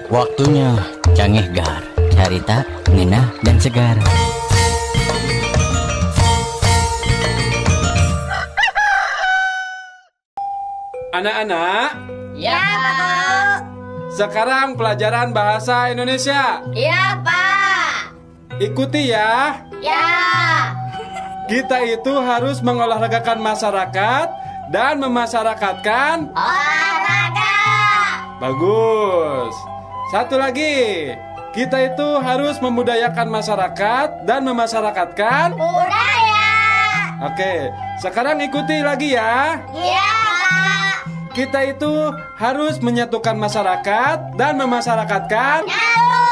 Waktunya Cangeh Gar, carita ngeunah dan segar. Anak-anak, Ya, Pak Guru. sekarang pelajaran bahasa Indonesia. Ya, Pak. Ikuti ya. Ya. Kita itu harus mengolahragakan masyarakat dan memasyarakatkan. Olahraga. Bagus. Satu lagi. Kita itu harus memudayakan masyarakat dan memasyarakatkan. Budaya. Oke, sekarang ikuti lagi ya. Ya, Pak. Kita itu harus menyatukan masyarakat dan memasyarakatkan. Halo.